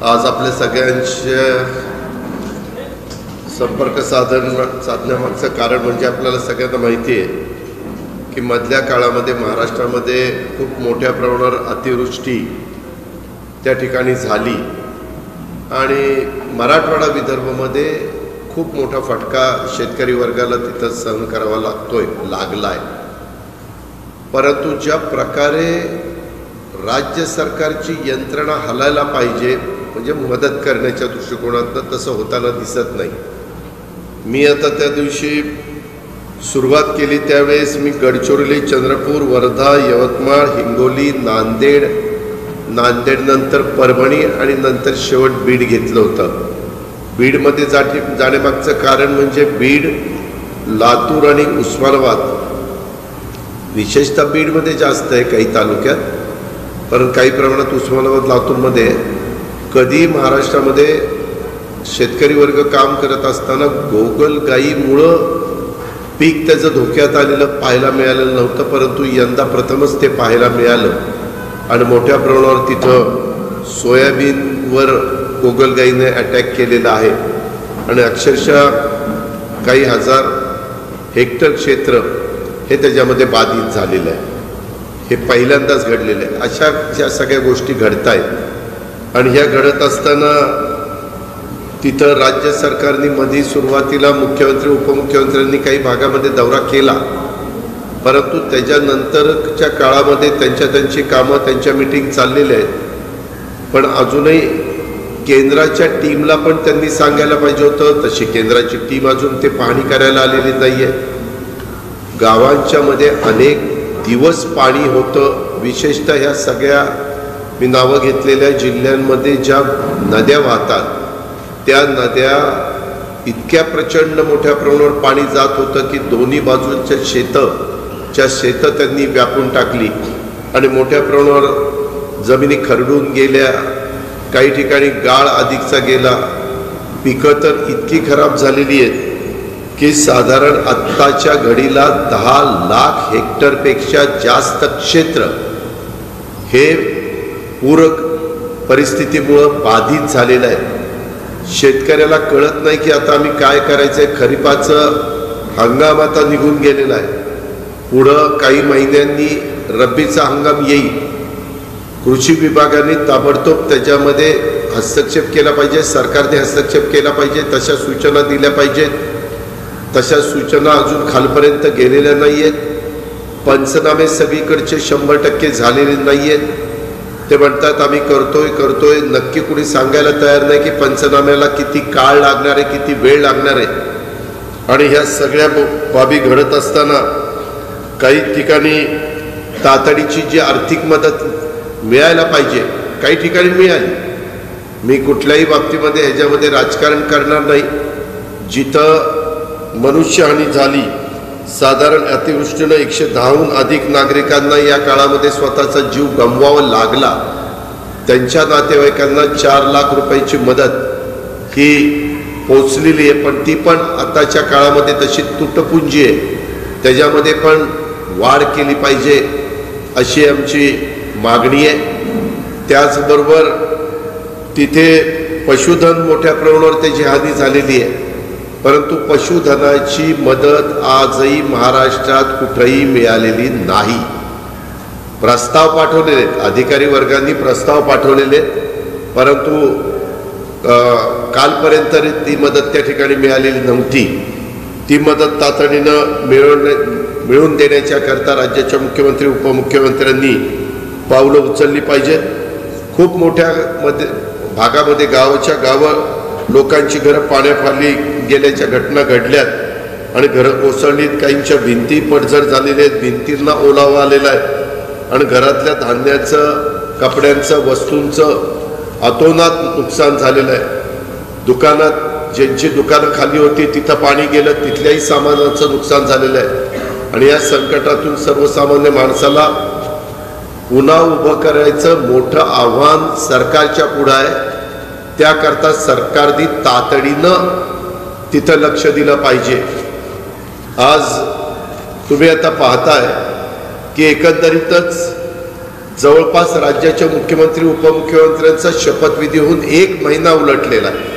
आज आपल्या सगळ्यांच्या संपर्क साधण्यामागचं कारण म्हणजे आपल्याला सगळ्यांना माहिती आहे की मधल्या काळामध्ये महाराष्ट्रामध्ये खूप मोठ्या प्रमाणावर अतिवृष्टी त्या ठिकाणी झाली आणि मराठवाडा विदर्भामध्ये खूप मोठा फटका शेतकरी वर्गाला तिथं सहन करावा लागलाय। परंतु ज्या प्रकारे राज्य सरकारची यंत्रणा हलायला पाहिजे म्हणजे मदत करण्याच्या दृष्टिकोनातून तसं होताना दिसत नाही। मी आता त्या दिवशी सुरुवात केली त्यावेळेस मी गडचिरोली, चंद्रपूर, वर्धा, यवतमाळ, हिंगोली, नांदेड नंतर परभणी आणि नंतर शेवट बीड घेतलं होतं। बीडमध्ये जाण्यामागचं कारण म्हणजे बीड, लातूर आणि उस्मानाबाद, विशेषतः बीडमध्ये जास्त आहे काही तालुक्यात, पण काही प्रमाणात उस्मानाबाद, लातूरमध्ये कधी महाराष्ट्रामध्ये शेतकरी वर्ग काम करत असताना गोगलगाईमुळं पीक त्याचं धोक्यात आलेलं पाहायला मिळालेलं नव्हतं, परंतु यंदा प्रथमच ते पाहायला मिळालं आणि मोठ्या प्रमाणावर तिथं सोयाबीनवर गोगलगाईने अटॅक केलेला आहे आणि अक्षरशः काही हजार हेक्टर क्षेत्र हे त्याच्यामध्ये बाधित झालेलं आहे। हे पहिल्यांदाच घडलेलं आहे। अशा ज्या सगळ्या गोष्टी घडत आहेत आणि ह्या घडत असताना तिथं राज्य सरकारने मध्ये सुरुवातीला मुख्यमंत्री उपमुख्यमंत्र्यांनी काही भागामध्ये दौरा केला, परंतु त्याच्यानंतरच्या काळामध्ये त्यांची कामं त्यांच्या मीटिंग चाललेल्या आहेत, पण अजूनही केंद्राच्या टीमला पण त्यांनी सांगायला पाहिजे होतं। तशी केंद्राची टीम अजून ते पाहणी करायला आलेली नाही आहे। गावांच्या मध्ये अनेक दिवस पाणी होतं, विशेषतः ह्या सगळ्या मी नावं घेतलेल्या जिल्ह्यांमध्ये ज्या नद्या वाहतात त्या नद्या इतक्या प्रचंड मोठ्या प्रमाणावर पाणी जात होतं की दोन्ही बाजूच्या शेतं त्यांनी व्यापून टाकली आणि मोठ्या प्रमाणावर जमिनी खरडून गेल्या, काही ठिकाणी गाळ अधिकचा गेला, पिकं तर इतकी खराब झालेली आहेत की साधारण आत्ताच्या घडीला 10 लाख हेक्टरपेक्षा जास्त क्षेत्र हे पूरक परिस्थितीमुळं बाधित झालेलं आहे। शेतकऱ्याला कळत नाही की आता आम्ही काय करायचंय। खरीपाचं हंगाम आता निघून गेलेला आहे, पुढं काही महिन्यांनी रब्बीचा हंगाम येईल। कृषी विभागाने ताबडतोब त्याच्यामध्ये हस्तक्षेप केला पाहिजे, सरकारने हस्तक्षेप केला पाहिजे, तशा सूचना दिल्या पाहिजेत। तशा सूचना अजून खालपर्यंत गेलेल्या नाही आहेत। पंचनामे सगळीकडचे 100% झालेले नाही आहेत। ते म्हणतात आम्ही करतोय, नक्की कुणी सांगायला तयार नाही की पंचनाम्याला किती काळ लागणार आहे, किती वेळ लागणार आहे। आणि ह्या सगळ्या बाबी घडत असताना काही ठिकाणी तातडीची जी आर्थिक मदत मिळायला पाहिजे काही ठिकाणी मिळाली। मी कुठल्याही बाबतीमध्ये ह्याच्यामध्ये राजकारण करणार नाही। जिथं मनुष्यहानी झाली, साधारण अतिवृष्टीनं 110हून अधिक नागरिकांना या काळामध्ये स्वतःचा जीव गमवावा लागला, त्यांच्या नातेवाईकांना 4 लाख रुपयाची मदत ही पोचलेली आहे, पण ती पण आताच्या काळामध्ये तशी तुटपुंजी आहे, त्याच्यामध्ये पण वाढ केली पाहिजे अशी आमची मागणी आहे। त्याचबरोबर तिथे पशुधन मोठ्या प्रमाणावर त्याची हानी झालेली आहे, परंतु पशुधनाची मदत आजही महाराष्ट्रात कुठेही मिळालेली नाही। प्रस्ताव पाठवलेले आहेत, अधिकारी वर्गांनी प्रस्ताव पाठवलेले आहेत, परंतु कालपर्यंत ती मदत त्या ठिकाणी मिळालेली नव्हती। ती मदत तातडीनं मिळवून देण्याच्या करता राज्याच्या मुख्यमंत्री उपमुख्यमंत्र्यांनी पावलं उचलली पाहिजेत। खूप मोठ्या भागामध्ये गावाच्या गावं लोकांची घरं पाण्याखाली गेल्याच्या घटना घडल्यात आणि घरं कोसळलीत, काहींच्या भिंती पडझड झालेल्या आहेत, भिंतींना ओलावा आलेला आहे आणि घरातल्या धान्याचं, कपड्यांचं, वस्तूंचं अतोनात नुकसान झालेलं आहे। दुकानात ज्यांची दुकानं खाली होती तिथं पाणी गेलं, तिथल्याही सामानाचं नुकसान झालेलं आहे आणि या संकटातून सर्वसामान्य माणसाला पुन्हा उभं करायचं मोठं आव्हान सरकारच्या पुढं आहे। त्याकरता सरकारने तातडीनं तिथं लक्ष दिलं पाहिजे। आज तुम्ही आता पाहताय की एकंदरीतच जवळपास राज्याच्या मुख्यमंत्री उपमुख्यमंत्र्यांचा शपथविधी होऊन 1 महिना उलटलेला आहे.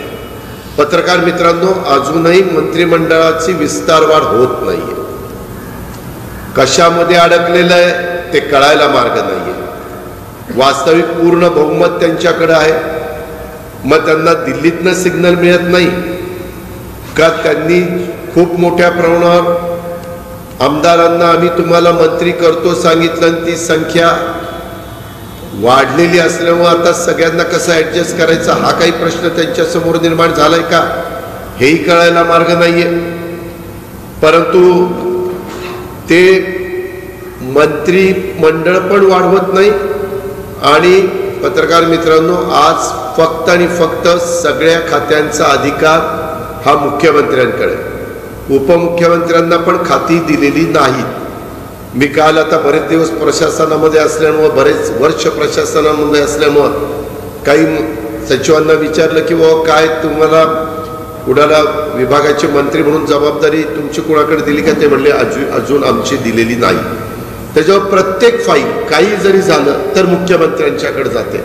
पत्रकार मित्रांनो, अजूनही मंत्रिमंडळाची विस्तारवाढ होत नाहीये. कशामध्ये अडकलेलं आहे ते कळायला मार्ग नाहीये. वास्तविक पूर्ण बहुमत त्यांच्याकडे आहे, मग त्यांना दिल्लीतनं सिग्नल मिळत नाही का? त्यांनी खूप मोठ्या प्रमाणावर आमदारांना आम्ही तुम्हाला मंत्री करतो सांगितलं आणि ती संख्या वाढलेली असल्यामुळे आता सगळ्यांना कसं ऍडजस्ट करायचा हा काही प्रश्न त्यांच्या समोर निर्माण झालाय का हेही कळायला मार्ग नाहीये. परंतु ते मंत्री मंडळ पण वाढवत नाही. आणि पत्रकार मित्रांनो, आज फक्त आणि फक्त सगळ्या खात्यांचा अधिकार हा मुख्यमंत्र्यांकडे, उपमुख्यमंत्र्यांना पण खाती दिलेली नाहीत. मी काल आता बरेच दिवस प्रशासनामध्ये असल्यामुळं, बरेच वर्ष प्रशासनामध्ये असल्यामुळं काही सचिवांना विचारलं की बाबा काय तुम्हाला कुणाला विभागाचे मंत्री म्हणून जबाबदारी तुमची कुणाकडे दिली का? ते म्हणले अजून आमची दिलेली नाही. त्याच्यावर प्रत्येक फाईल काही जरी झालं तर मुख्यमंत्र्यांच्याकडे जाते.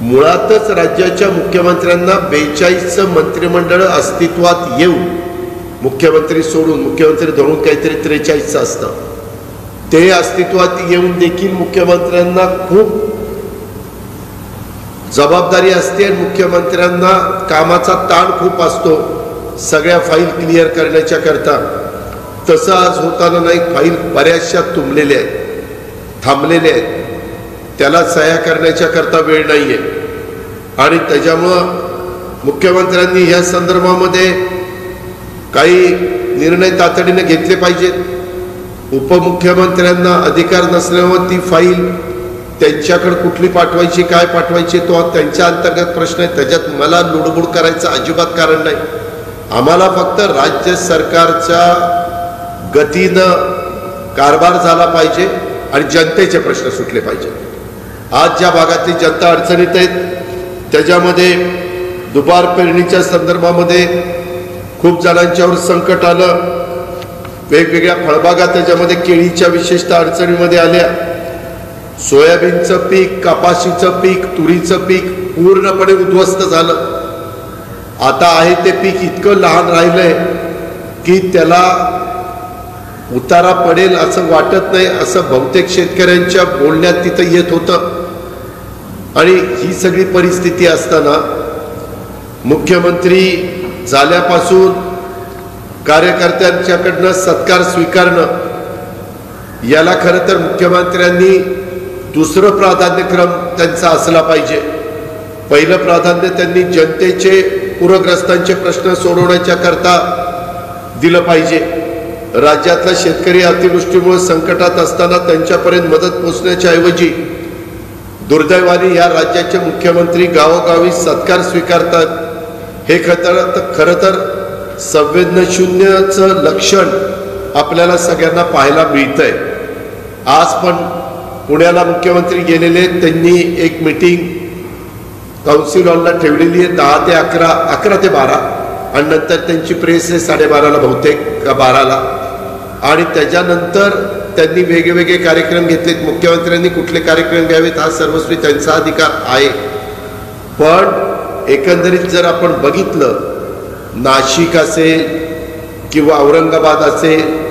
मुळातच राज्याच्या मुख्यमंत्र्यांना 42चं मंत्रिमंडळ अस्तित्वात येऊन, मुख्यमंत्री सोडून, मुख्यमंत्री धरून काहीतरी 43चं असतं, ते अस्तित्वात येऊन देखील मुख्यमंत्र्यांना खूप जबाबदारी असते आणि मुख्यमंत्र्यांना कामाचा ताण खूप असतो सगळ्या फाईल क्लिअर करण्याच्या करता. तसं आज होताना नाही. फाईल बऱ्याचशा तुंबलेल्या आहेत, थांबलेल्या आहेत, त्याला सह्या करण्याच्या करता वेळ नाहीये. आणि त्याच्यामुळं मुख्यमंत्र्यांनी ह्या संदर्भामध्ये काही निर्णय तातडीने घेतले पाहिजेत. उपमुख्यमंत्र्यांना अधिकार नसल्यामुळे ती फाईल त्यांच्याकडे कुठली पाठवायची, काय पाठवायची, तो त्यांच्या अंतर्गत प्रश्न आहे. त्याच्यात मला लुडबुड करायचं अजिबात कारण नाही. आम्हाला फक्त राज्य सरकारच्या गतीनं कारभार झाला पाहिजे आणि जनतेचे प्रश्न सुटले पाहिजे. आज ज्या भागातली जनता अडचणीत आहेत त्याच्यामध्ये दुबार पेरणीच्या संदर्भामध्ये खूप जणांच्यावर संकट आलं. वेगवेगळ्या फळबागा त्याच्यामध्ये केळीच्या विशेषतः अडचणीमध्ये आल्या. सोयाबीनचं पीक, कपाशीचं पीक, तुरीचं पीक पूर्णपणे उद्ध्वस्त झालं. आता आहे ते पीक इतकं लहान राहिलंय की त्याला उतारा पडेल असं वाटत नाही, असं बहुतेक शेतकऱ्यांच्या बोलण्यात तिथं येत होतं. आणि ही सगळी परिस्थिती असताना मुख्यमंत्री झाल्यापासून कार्यकर्त्यांच्याकडनं सत्कार स्वीकारणं याला खरं तर मुख्यमंत्र्यांनी दुसरं प्राधान्यक्रम त्यांचा असला पाहिजे. पहिलं प्राधान्य त्यांनी जनतेचे, पूरग्रस्तांचे प्रश्न सोडवण्याच्या करता दिलं पाहिजे. राज्यातला शेतकरी अतिवृष्टीमुळे संकटात असताना त्यांच्यापर्यंत मदत पोचण्याच्या ऐवजी दुर्दैवाने या राज्याचे मुख्यमंत्री गावोगावी सत्कार स्वीकारतात. हे खरं तर संवेदनशून्यचं लक्षण आपल्याला सगळ्यांना पाहायला मिळतंय. आज पण पुण्याला मुख्यमंत्री गेलेले, त्यांनी एक मीटिंग काउन्सिल हॉलला ठेवलेली आहे 10 ते 11, 11 ते 12 आणि नंतर त्यांची प्रेस आहे 12:30ला बहुतेक का 12ला. आणि त्याच्यानंतर त्यांनी वेगवेगळे कार्यक्रम घेतलेत. मुख्यमंत्र्यांनी कुठले कार्यक्रम घ्यावेत हा सर्वस्वी त्यांचा अधिकार आहे. पण एकंदरीत जर आपण बघितलं, नाशिक असेल किंवा औरंगाबाद असेल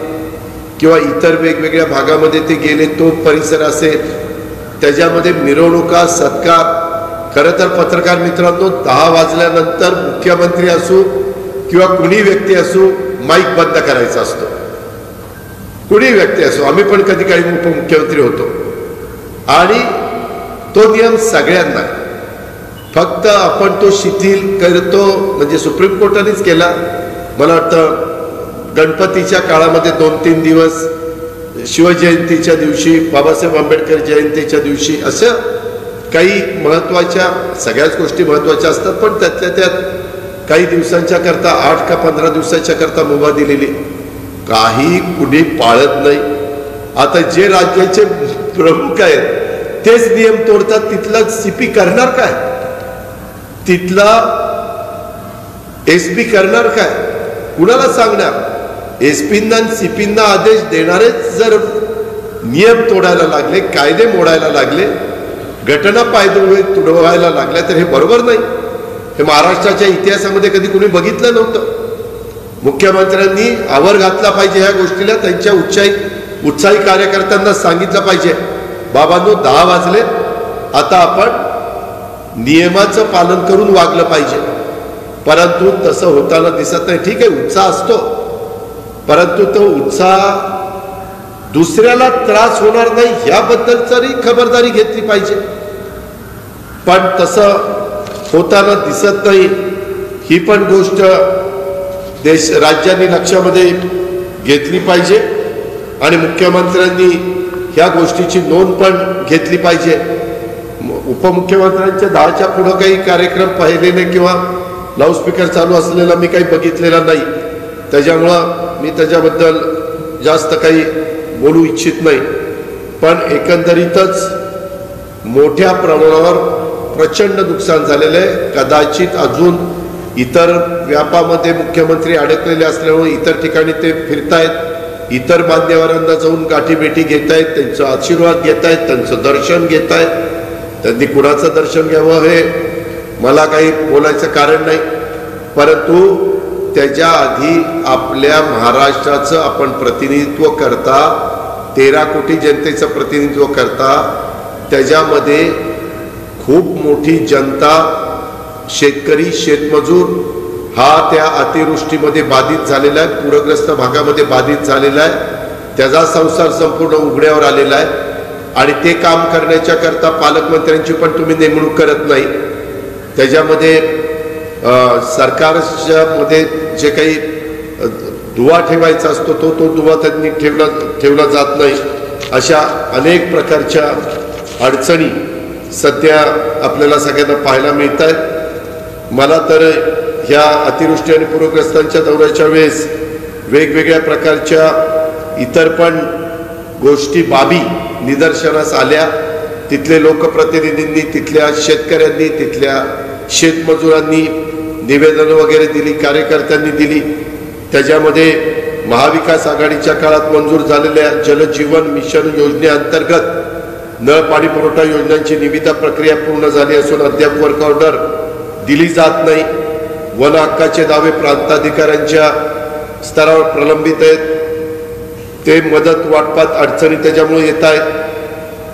किंवा इतर वेगवेगळ्या भागामध्ये ते गेले, तो परिसर असेल, त्याच्यामध्ये मिरवणुका, सत्कार. खरं तर पत्रकार मित्रांनो, 10 वाजल्यानंतर मुख्यमंत्री असू किंवा कुणी व्यक्ती असू माईक बंद करायचा असतो. कुणी व्यक्ती असो, आम्ही पण कधी काही उपमुख्यमंत्री होतो. आणि तो नियम सगळ्यांना, फक्त आपण तो शिथिल करतो म्हणजे सुप्रीम कोर्टानेच केला. मला वाटतं गणपतीच्या काळामध्ये 2-3 दिवस, शिवजयंतीच्या दिवशी, बाबासाहेब आंबेडकर जयंतीच्या दिवशी, असं काही महत्त्वाच्या, सगळ्याच गोष्टी महत्त्वाच्या असतात, पण त्यातल्या त्यात काही दिवसांच्या करता 8 का 15 दिवसाच्या करता मुभा दिलेली. काही कुणी पाळत नाही. आता जे राज्याचे प्रमुख आहेत तेच नियम तोडतात. तिथला सीपी करणार काय? तिथला एसपी करणार काय? कुणाला सांगणार? एसपींना आणि सीपींना आदेश देणारेच जर नियम तोडायला लागले, कायदे मोडायला लागले, घटना पायदळी तुडवायला लागल्या, तर हे बरोबर नाही. हे महाराष्ट्राच्या इतिहासामध्ये कधी कुणी बघितलं नव्हतं. मुख्यमंत्र्यांनी आवर घातला पाहिजे ह्या गोष्टीला. त्यांच्या उत्साही कार्यकर्त्यांना सांगितलं पाहिजे, बाबांनो 10 वाजले, आता आपण नियमाचं पालन करून वागलं पाहिजे. परंतु तसं होताना दिसत नाही. ठीक आहे, उत्साह असतो, परंतु तो उत्साह दुसऱ्याला त्रास होणार नाही याबद्दल तरी खबरदारी घेतली पाहिजे. पण तसं होताना दिसत नाही. ही पण गोष्ट राज्यांनी लक्षामध्ये घेतली पाहिजे आणि मुख्यमंत्र्यांनी ह्या गोष्टीची नोंद पण घेतली पाहिजे. उपमुख्यमंत्र्यांच्या 10च्या पुढं काही कार्यक्रम पाहिलेले किंवा लाऊडस्पीकर चालू असलेला मी काही बघितलेला नाही. त्याच्यामुळं मी त्याच्याबद्दल जास्त काही बोलू इच्छित नाही. पण एकंदरीतच मोठ्या प्रमाणावर प्रचंड नुकसान झालेलं आहे. कदाचित अजून इतर व्यापामध्ये मुख्यमंत्री अडकलेले असल्यामुळे इतर ठिकाणी ते फिरतायत, इतर मान्यवरांना जाऊन गाठीभेटी घेत आहेत, त्यांचा आशीर्वाद घेत आहेत, त्यांचं दर्शन घेत आहेत. त्यांनी कुणाचं दर्शन घ्यावं हे मला काही बोलायचं कारण नाही. परंतु त्याच्या आधी आपल्या महाराष्ट्राचं आपण प्रतिनिधित्व करता, 13 कोटी जनतेचं प्रतिनिधित्व करता, त्याच्यामध्ये खूप मोठी जनता, शेतकरी, शेतमजूर हा त्या अतिवृष्टीमध्ये बाधित झालेला आहे, पूरग्रस्त भागामध्ये बाधित झालेला आहे. त्याचा संसार संपूर्ण उघड्यावर आलेला आहे आणि ते काम करण्याच्या करता पालकमंत्र्यांची पण तुम्ही नेमणूक करत नाही. त्याच्यामध्ये सरकारच्या मध्ये जे काही दुवा ठेवायचा असतो तो दुवा त्यांनी ठेवला जात नाही. अशा अनेक प्रकारच्या अडचणी सध्या आपल्याला सगळ्यांना पाहायला मिळत आहेत. मला तर ह्या अतिवृष्टी आणि पूरग्रस्तांच्या दौऱ्याच्या वेळेस वेगवेगळ्या प्रकारच्या इतर पण गोष्टी, बाबी निदर्शनास आल्या. तिथले लोकप्रतिनिधींनी, तिथल्या शेतकऱ्यांनी, तिथल्या शेतमजुरांनी निवेदनं वगैरे दिली, कार्यकर्त्यांनी दिली. त्याच्यामध्ये महाविकास आघाडीच्या काळात मंजूर झालेल्या जलजीवन मिशन योजनेअंतर्गत नळ पाणी पुरवठा योजनांची निविदा प्रक्रिया पूर्ण झाली असून अद्याप वर्क ऑर्डर दिली जात नाही. वन हक्काचे दावे प्रांताधिकाऱ्यांच्या स्तरावर प्रलंबित आहेत. ते मदत वाटपात अडचणी त्याच्यामुळे येत आहेत.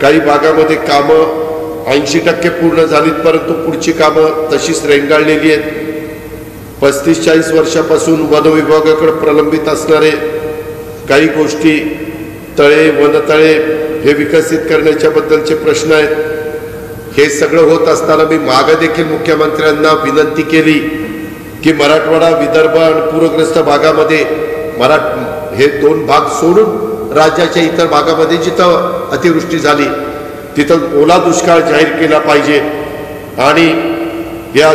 काही भागामध्ये कामं 80% पूर्ण झालीत, परंतु पुढची कामं तशीच रेंगाळलेली आहेत. 35-40 वर्षापासून वन विभागाकडे प्रलंबित असणारे काही गोष्टी, तळे, वनतळे हे विकसित करण्याच्या बद्दलचे प्रश्न आहेत. हे सगळं होत असताना मी मागे देखील मुख्यमंत्र्यांना विनंती केली की मराठवाडा, विदर्भ आणि पूरग्रस्त भागामध्ये हे 2 भाग सोडून राज्याच्या इतर भागामध्ये जिथं अतिवृष्टी झाली तिथं ओला दुष्काळ जाहीर केला पाहिजे आणि या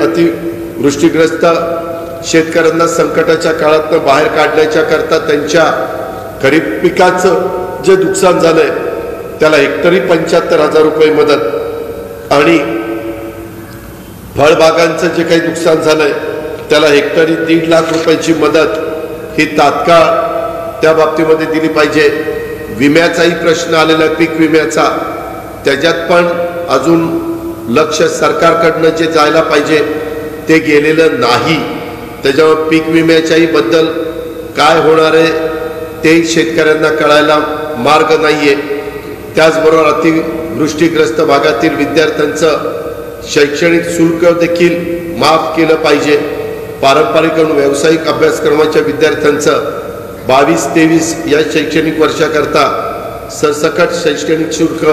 अतिवृष्टीग्रस्त शेतकऱ्यांना संकटाच्या काळातनं बाहेर काढण्याच्या करता त्यांच्या खरीप पिकाचं जे नुकसान झालंय त्याला हेक्टरी 75,000 रुपये मदत आणि फळबागांचं जे काही नुकसान झालंय त्याला हेक्टरी 1.5 लाख रुपयाची मदत ही तात्काळ त्या बाबतीमध्ये दिली पाहिजे. विम्याचाही प्रश्न आलेला आहे, पीक विम्याचा. त्याच्यात पण अजून लक्ष सरकारकडनं जे जायला पाहिजे ते गेलेलं नाही. त्याच्यामुळे पीक विम्याच्याही बद्दल काय होणार आहे ते शेतकऱ्यांना कळायला मार्ग नाहीये. त्याचबरोबर अतिवृष्टीग्रस्त भागातील विद्यार्थ्यांचं शैक्षणिक शुल्क देखील माफ केलं पाहिजे. पारंपरिक आणि व्यावसायिक अभ्यासक्रमाच्या विद्यार्थ्यांचं 22-23 या शैक्षणिक वर्षाकरता सरसकट शैक्षणिक शुल्क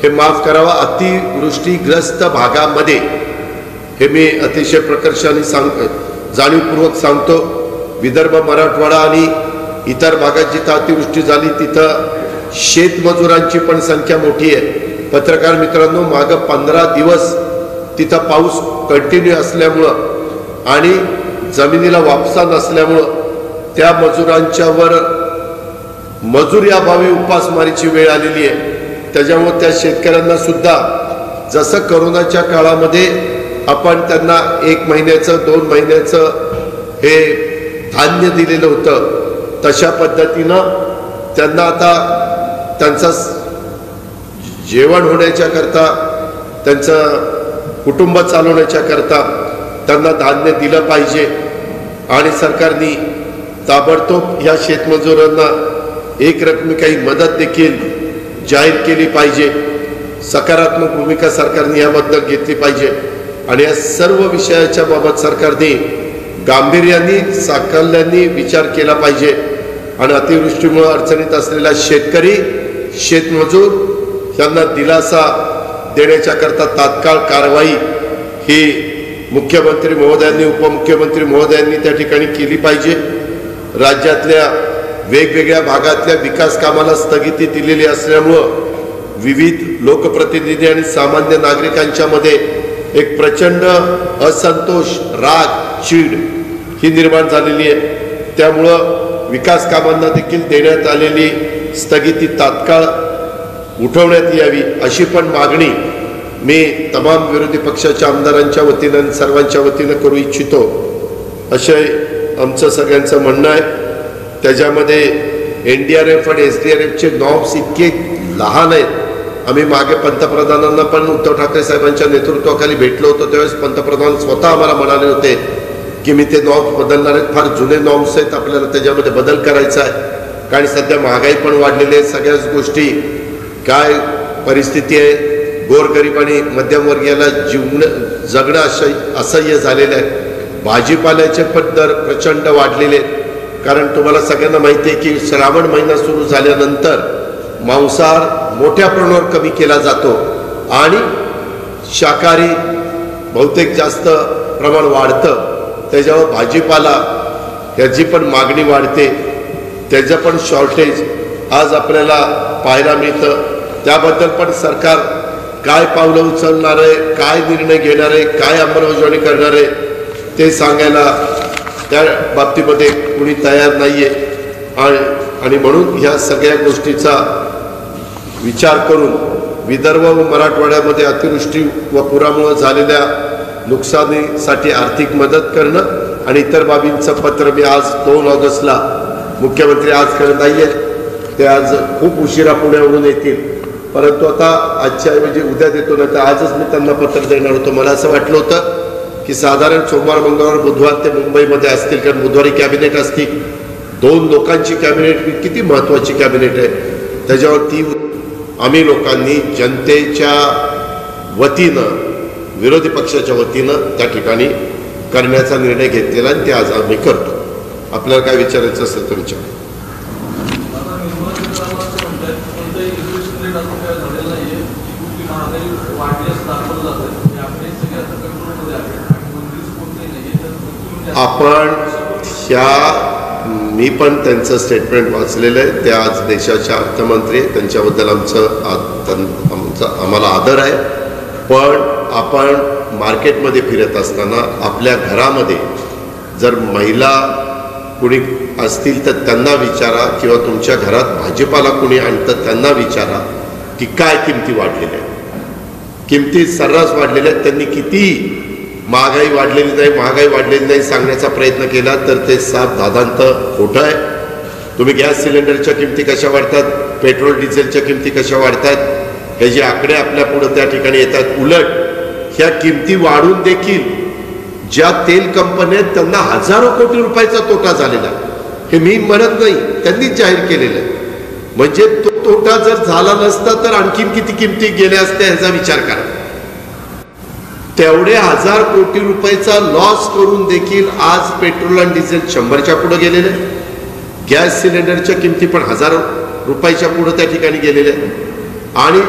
हे माफ करावं अतिवृष्टीग्रस्त भागामध्ये. हे मी अतिशय प्रकर्षाने जाणीवपूर्वक सांगतो. विदर्भ, मराठवाडा आणि इतर भागात जिथं अतिवृष्टी झाली तिथं शेतमजुरांची पण संख्या मोठी आहे. पत्रकार मित्रांनो, मागं 15 दिवस तिथं पाऊस कंटिन्यू असल्यामुळं आणि जमिनीला वापसा नसल्यामुळं त्या मजुरांच्यावर मजुरीअभावी उपासमारीची वेळ आलेली आहे. त्याच्यामुळे त्या शेतकऱ्यांना सुद्धा जसं करोनाच्या काळामध्ये आपण त्यांना 1 महिन्याचं 2 महिन्याचं हे धान्य दिलेलं होतं तशा पद्धतीनं त्यांना आता त्यांचा जेवण होण्याच्या करता, त्यांचं कुटुंब चालवण्याच्या करता त्यांना धान्य दिलं पाहिजे आणि सरकारने ताबडतोब ह्या शेतमजुरांना एक रकमी काही मदत देखील जाहीर केली पाहिजे. सकारात्मक भूमिका सरकारने याबद्दल घेतली पाहिजे आणि या सर्व विषयाच्या बाबत सरकारने गांभीर्याने साकल्याने विचार केला पाहिजे आणि अतिवृष्टीमुळे अडचणीत असलेल्या शेतकरी, शेतमजूर यांना दिलासा देण्याच्या करता तात्काळ कारवाई ही मुख्यमंत्री महोदयांनी, उपमुख्यमंत्री महोदयांनी त्या ठिकाणी केली पाहिजे. राज्यातल्या वेगवेगळ्या भागातल्या विकास कामाला स्थगिती दिलेली असल्यामुळं विविध लोकप्रतिनिधी आणि सामान्य नागरिकांच्या मध्ये एक प्रचंड असंतोष, राग, चीड ही निर्माण झालेली आहे. त्यामुळं विकास कामांना देखील देण्यात आलेली स्थगिती तात्काळ उठवण्यात यावी अशी पण मागणी मी तमाम विरोधी पक्षाच्या आमदारांच्या वतीनं आणि सर्वांच्या वतीनं करू इच्छितो. असे आमचं सगळ्यांचं म्हणणं आहे. त्याच्यामध्ये NDRF आणि SDRFचे नॉर्म्स इतके लहान आहेत. आम्ही मागे पंतप्रधानांना पण उद्धव ठाकरे साहेबांच्या नेतृत्वाखाली भेटलो होतो, त्यावेळेस पंतप्रधान स्वतः आम्हाला म्हणाले होते की मी ते नॉर्म्स बदलणार आहेत, फार जुने नॉर्म्स आहेत, आपल्याला त्याच्यामध्ये बदल करायचा आहे. कारण सध्या महागाई पण वाढलेली आहे, सगळ्याच गोष्टी काय परिस्थिती आहे, गोरगरीब आणि मध्यमवर्गीयाला जगणं असह्य झालेलं आहे. भाजीपाल्याचे पण दर प्रचंड वाढलेले आहेत. कारण तुम्हाला सगळ्यांना माहिती आहे की श्रावण महिना सुरू झाल्यानंतर मांसाहार मोठ्या प्रमाणावर कमी केला जातो आणि शाकाहारी बहुतेक जास्त प्रमाण वाढतं. त्याच्यावर भाजीपाला याची पण मागणी वाढते, त्याचं पण शॉर्टेज आज आपल्याला पाहायला मिळतं. त्याबद्दल पण सरकार काय पावलं उचलणार आहे, काय निर्णय घेणार आहे, काय अंमलबजावणी करणार आहे ते सांगायला त्या बाबतीमध्ये कुणी तयार नाही आहे. आणि म्हणून ह्या सगळ्या गोष्टीचा विचार करून विदर्भ व मराठवाड्यामध्ये अतिवृष्टी व पुरामुळे झालेल्या नुकसानीसाठी आर्थिक मदत करणं आणि इतर बाबींचं पत्र मी आज 2 ऑगस्टला मुख्यमंत्री आज करत नाही आहेत, ते आज खूप उशिरा पुण्यावरून येतील, परंतु आता आजच्या ऐवजी उद्या देतो, नाही तर आजच मी त्यांना पत्र देणार होतो. मला असं वाटलं होतं की साधारण सोमवार, मंगळवार, बुधवार ते मुंबईमध्ये असतील, कारण बुधवारी कॅबिनेट असतील. 2 लोकांची कॅबिनेट किती महत्त्वाची कॅबिनेट आहे, त्याच्यावरती आम्ही लोकांनी जनतेच्या वतीनं, विरोधी पक्षाच्या वतीनं त्या ठिकाणी करण्याचा निर्णय घेतलेला आणि ते आज आम्ही करतो. आपल्याला काय विचारायचं असेल तर विचार. आपण मी पण त्यांचं स्टेटमेंट वाचलेलं आहे. ते आज देशाचे अर्थमंत्री, त्यांच्याबद्दल आम्हाला आदर आहे. पण आपण मार्केटमध्ये फिरत असताना आपल्या घरामध्ये जर महिला कुणी असतील तर त्यांना विचारा, किंवा तुमच्या घरात भाजीपाला कुणी आणतं त्यांना विचारा की काय किमती वाढलेल्या आहेत. किमती सर्रास वाढलेल्या आहेत. त्यांनी किती महागाई वाढलेली नाही, महागाई वाढलेली नाही सांगण्याचा प्रयत्न केला तर ते साफ दादांत खोटं आहे. तुम्ही गॅस सिलेंडरच्या किमती कशा वाढतात, पेट्रोल डिझेलच्या किमती कशा वाढतात, हे जे आकडे आपल्या पुढे त्या ठिकाणी येतात. उलट ह्या किमती वाढून देखील ज्या तेल कंपन्या आहेत त्यांना हजारो कोटी रुपयाचा तोटा झालेला आहे. हे मी म्हणत नाही, त्यांनीच जाहीर केलेलं आहे. म्हणजे तो तोटा जर झाला नसता तर आणखीन किती किमती गेल्या असत्या ह्याचा विचार करा. तेवढे 1000 कोटी रुपयाचा लॉस करून देखील आज पेट्रोल आणि डिझेल 100च्या पुढे गेलेले, गॅस सिलेंडरच्या किमती पण 1000 रुपयाच्या पुढे त्या ठिकाणी गेलेले. आणि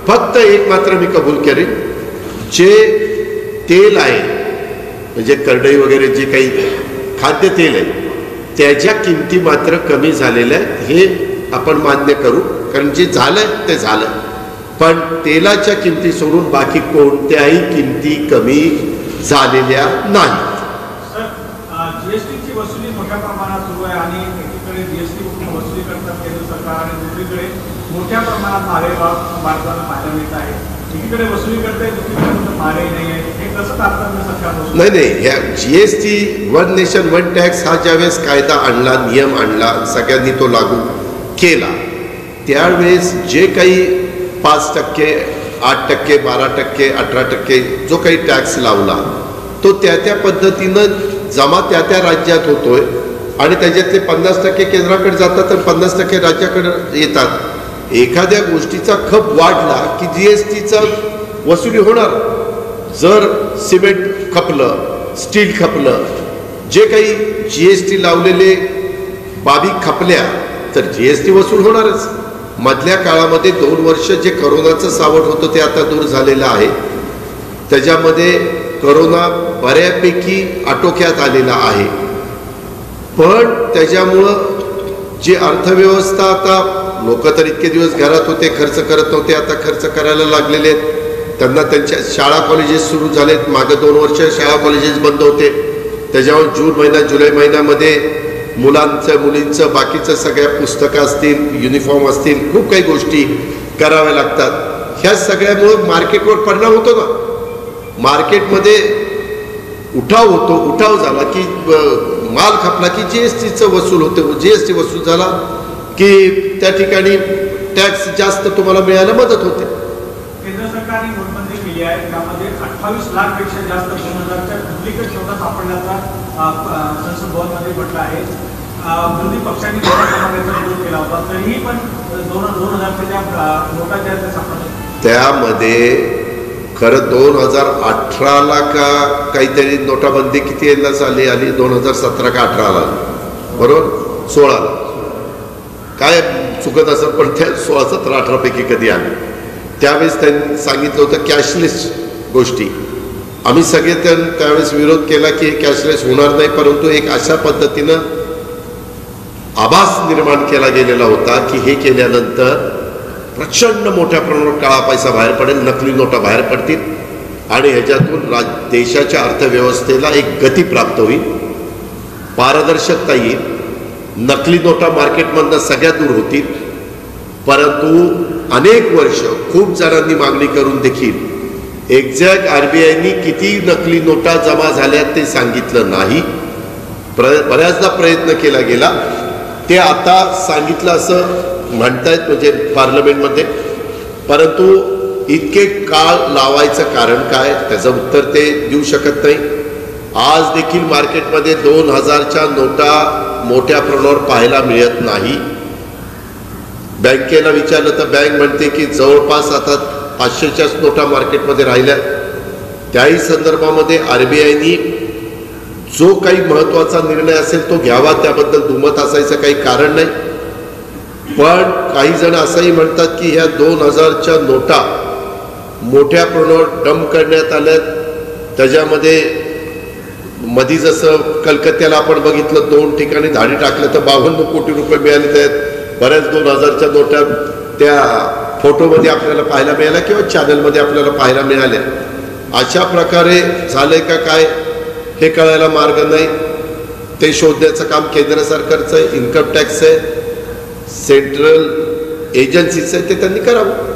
फक्त एक मात्र मी कबूल करेन, जे तेल आहे म्हणजे करडई वगैरे जे काही खाद्य तेल आहे त्याच्या किमती मात्र कमी झालेल्या आहेत. हे आपण मान्य करू, कारण जे झालंय ते झालं. पण तेलाच्या किमती सोडून बाकी कोणत्याही किमती कमी झालेल्या नाहीत. जीएसटीची वसुली मोठ्या प्रमाणात सुरू आहे आणि एकीकडे जीएसटी वसुली करतात केंद्र सरकार आणि दुसरीकडे मोठ्या प्रमाणात महागाई भारताला पाहायला मिळत आहे. एकीकडे वसुली करते, दुसरीकडे महागाई नाही आहे. हे कसं तारतम्य सरकार? नाही, ह्या GST one nation one tax हा ज्यावेळेस कायदा आणला, नियम आणला, सगळ्यांनी तो लागू केला, त्यावेळेस जे काही 5%, 8%, 12%, 18% जो काही टॅक्स लावला तो त्या पद्धतीनं जमा त्या राज्यात होतोय आणि त्याच्यातले 50% केंद्राकडे जातात आणि 50% राज्याकडे येतात. एखाद्या गोष्टीचा खप वाढला की GSTचा वसुली होणार. जर सिमेंट खपलं, स्टील खपलं, जे काही GST लावलेले बाबी खपल्या तर GST वसूल होणारच. मधल्या काळामध्ये 2 वर्ष जे करोनाचं सावट होतं ते आता दूर झालेलं आहे. त्याच्यामध्ये करोना बऱ्यापैकी आटोक्यात आलेला आहे. पण त्याच्यामुळं जी अर्थव्यवस्था, आता लोक तर इतके दिवस घरात होते, खर्च करत नव्हते, आता खर्च करायला लागलेले आहेत. त्यांना त्यांच्या शाळा कॉलेजेस सुरू झालेत. मागं 2 वर्ष शाळा कॉलेजेस बंद होते. त्याच्यावर जून महिना जुलै महिन्यामध्ये मुलांचं मुलींचं बाकीचं सगळ्या पुस्तकं असतील, युनिफॉर्म असतील, खूप काही गोष्टी कराव्या लागतात. ह्या सगळ्यामुळं मार्केटवर परिणाम होतो ना. मार्केटमध्ये उठाव होतो. उठाव झाला की माल खपला की GSTचं वसूल होतं. GST वसूल झाला की त्या ठिकाणी टॅक्स जास्त तुम्हाला मिळायला मदत होते. केंद्र सरकारने नोटबंदी केली आहे. त्यामध्ये 28 लाखपेक्षा जास्त 2000च्या डुप्लिकेट नोटा सापडल्याचा संसद भवनमध्ये म्हटलं आहे. विरोधी पक्षांनी त्याचा विरोध केला होता, तरीही पण 2000च्या ज्या नोटा ज्या सापडल्या त्यामध्ये खरं 2018ला का काहीतरी नोटाबंदी किती यंदा आली 2017 का 18ला, बरोबर, 16ला काय चुकत असं, पण त्या 16, 17, 18 पैकी कधी आली. त्यावेळेस त्यांनी सांगितलं होतं कॅशलेस गोष्टी. आम्ही सगळे त्यावेळेस विरोध केला की कॅशलेस होणार नाही, परंतु एक अशा पद्धतीनं आभास निर्माण केला गेलेला होता की हे केल्यानंतर प्रचंड मोठ्या प्रमाणात काळा पैसा बाहेर पडेल, नकली नोटा बाहेर पडतील आणि ह्याच्यातून देशाच्या अर्थव्यवस्थेला एक गती प्राप्त होईल, पारदर्शकता येईल, नकली नोटा मार्केटमधनं सगळ्या दूर होतील. परंतु अनेक वर्ष खूप जणांनी मागणी करून देखील एक्झॅक्ट RBIनी किती नकली नोटा जमा झाल्यात ते सांगितलं नाही. बऱ्याचदा प्रयत्न केला गेला. ते आता सांगितलं असं म्हणतायत म्हणजे पार्लमेंटमध्ये, परंतु इतके काळ लावायचं कारण काय, त्याचं उत्तर ते देऊ शकत नाही. आज देखील मार्केटमध्ये 2000च्या नोटा मोठ्या प्रमाणावर पाहायला मिळत नाही. बँकेला विचारलं तर बँक म्हणते की जवळपास आता 500च्याच नोटा मार्केटमध्ये राहिल्या. त्याही संदर्भामध्ये RBIनी जो काही महत्त्वाचा निर्णय असेल तो घ्यावा, त्याबद्दल दुमत असायचं काही कारण नाही. पण काही जण असंही म्हणतात की ह्या 2000च्या नोटा मोठ्या प्रमाणावर डंप करण्यात आल्यात. त्याच्यामध्ये मधी जसं कलकत्त्याला आपण बघितलं 2 ठिकाणी धाडी टाकलं तर 52 कोटी रुपये मिळाले. त्यात बऱ्याच 2000च्या नोटा त्या फोटोमध्ये आपल्याला पाहायला मिळाल्या किंवा चॅनलमध्ये आपल्याला पाहायला मिळाल्या. अशा प्रकारे झालंय का काय हे कळायला मार्ग नाही. ते शोधण्याचं काम केंद्र सरकारचं आहे, इन्कम टॅक्स आहे, सेंट्रल एजेंसीज है, त्यांनी करावं.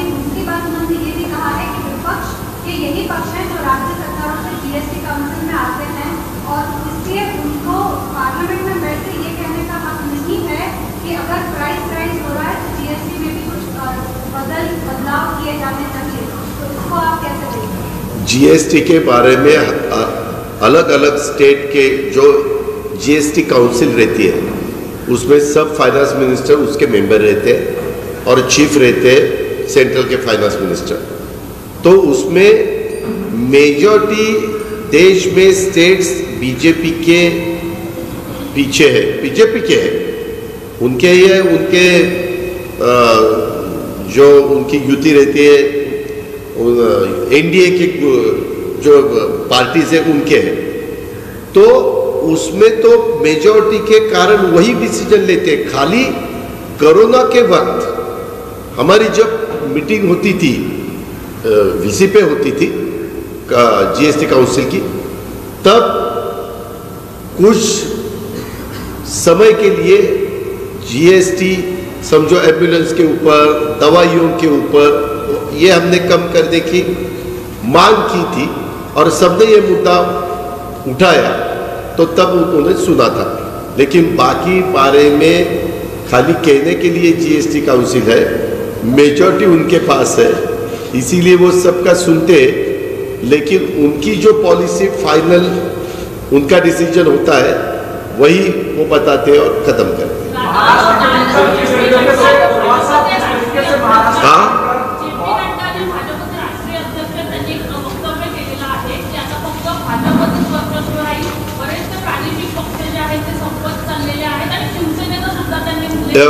दूसरी बात उन्होंने ये भी कहा है कि विपक्ष के यही पक्ष है जो राज्य सरकारों से GST काउंसिल में आते हैं और इसलिए उनको पार्लियामेंट में बैठ के ये कहने का हक नहीं है कि अगर प्राइस राइज हो रहा है तो GST में भी कुछ बदलाव किए जाने चाहिए. तो इसको आप कैसे देखते हैं? GST के बारे में अलग अलग स्टेट के जो GST काउंसिल रहती है उसमें सब फाइनेंस मिनिस्टर उसके मेंबर रहते हैं और चीफ रहते हैं सेंट्रल के फाइनेंस मिनिस्टर. तो उसमें मेजॉरिटी देश में स्टेट्स बीजेपी के पीछे है, बीजेपी के है, उनके ही है, उनके जो उनकी युति रहती है NDA की जो पार्टीज है उनके हैं. तो उसमें तो मेजॉरिटी के कारण वही डिसीजन लेते हैं. खाली कोरोना के वक्त हमारी जब मीटिंग होती थी VC पे होती थी GST काउंसिल की, तब कुछ समय के लिए GST समझो एम्बुलेंस के ऊपर, दवाइयों के ऊपर, ये हमने कम करने की मांग की थी और सबने ये मुद्दा उठाया, तो तब उन्होंने सुना था। लेकिन बाकी बारे में खाली कहने के लिए जीएसटी काउंसिल है, मेजॉरिटी उनके पास है, इसीलिए वो सबका सुनते, लेकिन उनकी जो पॉलिसी फाइनल उनका डिसीजन होता है वही वो बताते और खत्म करते हैं। हाँ,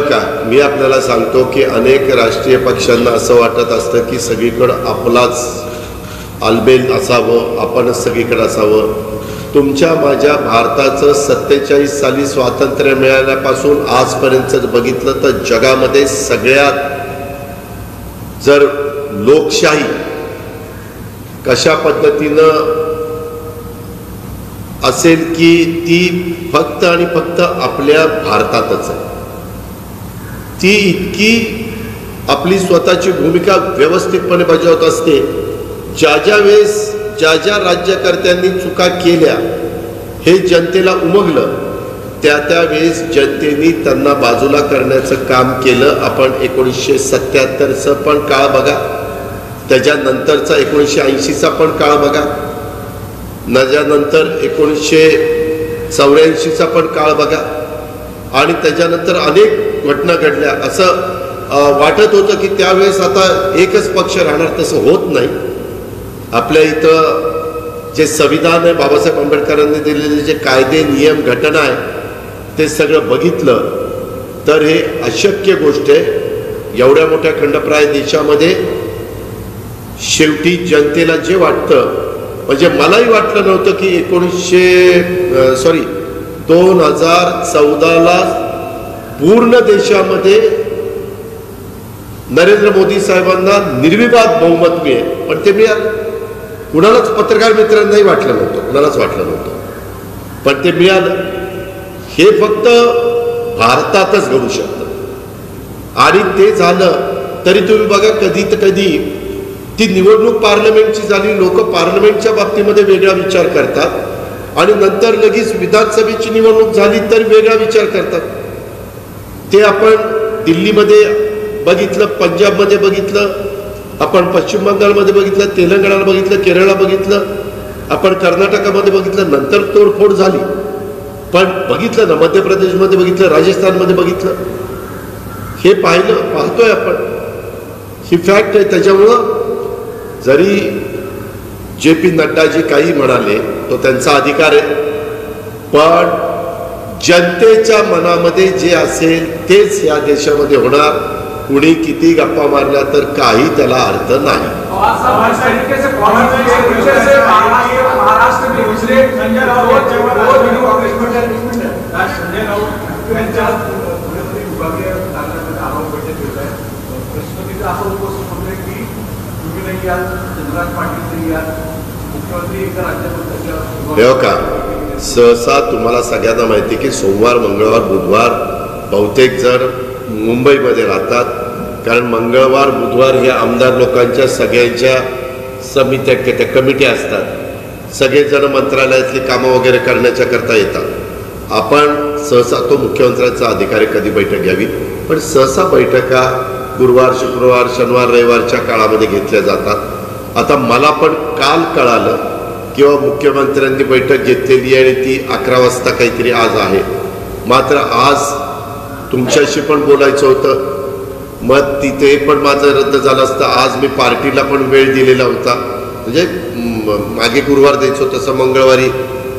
का मी आपल्याला सांगतो की अनेक राष्ट्रीय पक्षांना असं वाटत असतं की सगळीकडं आपलाच आलबेल असावं, आपणच सगळीकडे असावं। तुमच्या माझ्या भारताचं 47 साली स्वातंत्र्य मिळाल्यापासून आजपर्यंत बघितलं तर जगामध्ये सगळ्यात जर लोकशाही कशा पद्धतीनं असेल की ती फक्त आणि फक्त आपल्या भारतातच आहे। ती इतकी आपली स्वतःची भूमिका व्यवस्थितपणे बजावत असते। ज्या वेळेस ज्या राज्यकर्त्यांनी चुका केल्या हे जनतेला उमगलं, त्या वेळेस जनतेने त्यांना बाजूला करण्याचं काम केलं। आपण 1977चा पण काळ बघा, त्याच्यानंतरचा 1980चा पण काळ बघा, त्याच्यानंतर 1984चा पण काळ बघा, आणि त्याच्यानंतर अनेक घटना घडल्या। असं वाटत होतं की त्यावेळेस आता एकच पक्ष राहणार, तसं होत नाही। आपल्या इथं जे संविधान आहे, बाबासाहेब आंबेडकरांनी दिलेले जे कायदे नियम घटना आहे, ते सगळं बघितलं तर हे अशक्य गोष्ट आहे। एवढ्या मोठ्या खंडप्राय देशामध्ये शेवटी जनतेला जे वाटतं, म्हणजे मलाही वाटलं नव्हतं की 2014ला पूर्ण देशामध्ये नरेंद्र मोदी साहेबांना निर्विवाद बहुमत मिळेल, पण ते मिळालं। कुणालाच पत्रकार मित्रांनाही वाटलं नव्हतं, कुणालाच वाटलं नव्हतं, पण ते मिळालं। हे फक्त भारतातच घडू शकतं, आणि ते झालं तरी तुम्ही बघा कधी ती निवडणूक पार्लमेंटची झाली, लोक पार्लमेंटच्या बाबतीमध्ये वेगळा विचार करतात, आणि नंतर लगेच विधानसभेची निवडणूक झाली तर वेगळा विचार करतात। ते आपण दिल्लीमध्ये बघितलं, पंजाबमध्ये बघितलं, आपण पश्चिम बंगालमध्ये बघितलं, तेलंगणाला बघितलं, केरळला बघितलं, आपण कर्नाटकामध्ये बघितलं, नंतर तोडफोड झाली। पण बघितलं ना, मध्य प्रदेशमध्ये बघितलं, राजस्थानमध्ये बघितलं, हे पाहतोय आपण, ही फॅक्ट आहे। त्याच्यामुळं जरी JP नड्डाजी काही म्हणाले तो त्यांचा अधिकार आहे, पण जनतेच्या मनामध्ये जे असेल तेच या देशामध्ये होणार। कुणी किती गप्पा मारल्या तर काही त्याला अर्थ नाही। हो का, सहसा तुम्हाला सगळ्यांना माहिती की सोमवार, मंगळवार, बुधवार बहुतेक जर मुंबईमध्ये राहतात, कारण मंगळवार बुधवार हे आमदार लोकांच्या सगळ्यांच्या समित्या, त्या कमिट्या असतात, सगळेजण मंत्रालयातली कामं वगैरे करण्याच्या करता येतात। आपण सहसा, तो मुख्यमंत्र्यांचा अधिकारी कधी बैठक घ्यावी, पण सहसा बैठका गुरुवार, शुक्रवार, शनिवार, रविवारच्या काळामध्ये घेतल्या जातात। आता मला पण काल कळालं किंवा मुख्यमंत्र्यांनी बैठक घेतलेली आहे आणि ती 11 वाजता काहीतरी आज आहे। मात्र आज तुमच्याशी पण बोलायचं होतं, मग तिथे पण माझं रद्द झालं असतं। आज मी पार्टीला पण वेळ दिलेला होता, म्हणजे मागे गुरुवार द्यायचं होतं, तसं मंगळवारी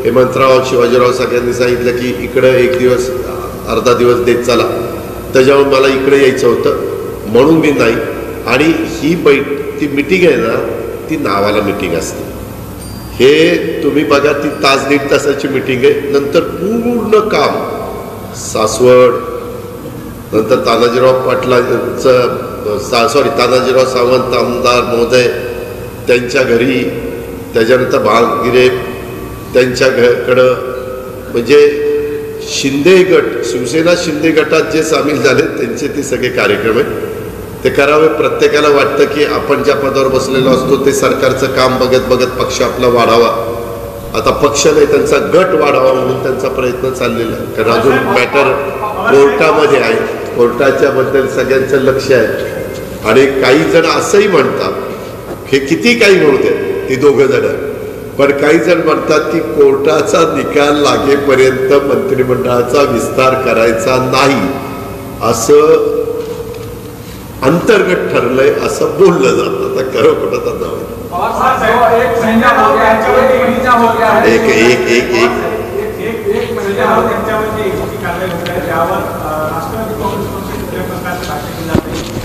हेमंतराव, शिवाजीराव सगळ्यांनी सांगितलं की इकडं एक दिवस, अर्धा दिवस देत चला, त्याच्यामुळे मला इकडे यायचं होतं, म्हणून मी नाही। आणि ही ती मिटिंग आहे ना, ती नावाला मिटिंग असते। हे तुम्ही बघा, ती तास 1.5 तासाची मिटिंग आहे, नंतर पूर्ण काम सासवड, नंतर तानाजीराव तानाजीराव सावंत आमदार महोदय त्यांच्या घरी, त्याच्यानंतर भालगिरे त्यांच्या घराकडं, म्हणजे शिंदे गट, शिवसेना शिंदे गटात जे सामील झाले त्यांचे ते सगळे कार्यक्रम आहेत, ते करावे. प्रत्येकाला वाटतं की आपण ज्या पदावर बसलेलो असतो ते सरकारचं काम बघत बघत पक्ष आपला वाढावा. आता पक्ष नाही, त्यांचा गट वाढावा म्हणून त्यांचा प्रयत्न चाललेला आहे. कारण अजून मॅटर कोर्टामध्ये आहे, कोर्टाच्या बद्दल सगळ्यांचं लक्ष आहे. आणि काही जण असंही म्हणतात, हे किती काही म्हणू दे ती दोघं जण, पण काही जण म्हणतात की कोर्टाचा निकाल लागेपर्यंत मंत्रिमंडळाचा विस्तार करायचा नाही असं अंतर्गत ठरलंय, असं बोललं जातं. आता खरं कुठं तर जाऊ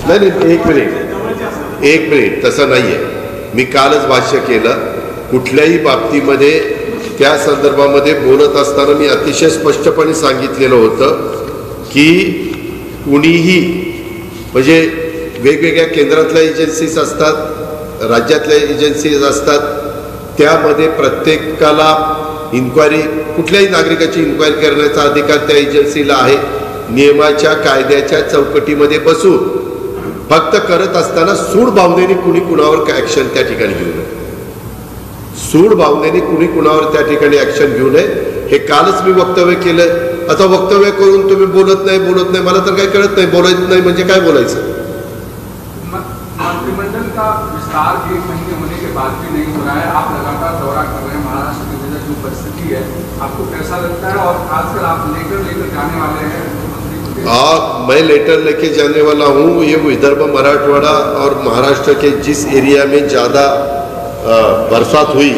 नाही, एक मिनिट तसं नाहीये. मी कालच भाष्य केलं, कुठल्याही बाबतीमध्ये त्या संदर्भामध्ये बोलत असताना मी अतिशय स्पष्टपणे सांगितलेलं होतं की कुणीही, म्हणजे वेगवेगळ्या केंद्रातल्या एजन्सीज असतात, राज्यातल्या एजन्सीज असतात, त्यामध्ये प्रत्येकाला इन्क्वायरी, कुठल्याही नागरिकाची इन्क्वायरी करण्याचा अधिकार त्या एजन्सीला आहे. नियमाच्या कायद्याच्या चौकटीमध्ये बसून फक्त करत असताना सूड भावनेने कुणी कुणावर ॲक्शन त्या ठिकाणी घेऊ नये. सूड भावनेने कुणी कुणावर त्या ठिकाणी ॲक्शन घेऊ नये, हे कालच मी वक्तव्य केलं. आता वक्तव्य करून तुम्ही बोलत नाही, मला तर काही कळत नाही. बोलायचं नाही म्हणजे काय बोलायचं? मंत्रिमंडल का विस्तार 1 महीने होने के बाद भी नहीं हो रहा है. आप लगातार दौरा कर रहे हैं महाराष्ट्र की जो परिस्थिति है, आपको कैसा लगता है? और आजकल आप लेकर जाने वाले हैं मुख्यमंत्री को? मैं लेटर लेके जाने वाला हूँ. ये विदर्भ, मराठवाड़ा और महाराष्ट्र के जिस एरिया में ज़्यादा बरसात हुई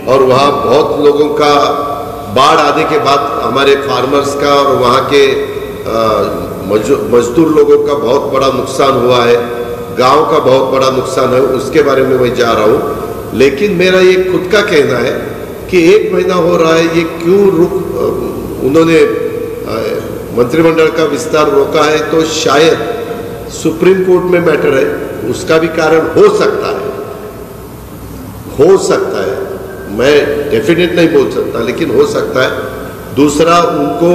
और वहाँ बहुत लोगों का बाढ़ आने के बाद हमारे फार्मर्स का और वहाँ के मजदूर लोगों का बहुत बड़ा नुकसान हुआ है, गांव का बहुत बड़ा नुकसान है, उसके बारे में मैं जा रहा हूँ. लेकिन मेरा ये खुद का कहना है कि 1 महीना हो रहा है, ये क्यों उन्होंने मंत्रिमंडल का विस्तार रोका है? तो शायद सुप्रीम कोर्ट में मैटर है, उसका भी कारण हो सकता है. मैं डेफिनेट नहीं बोल सकता, लेकिन हो सकता है. दूसरा, उनको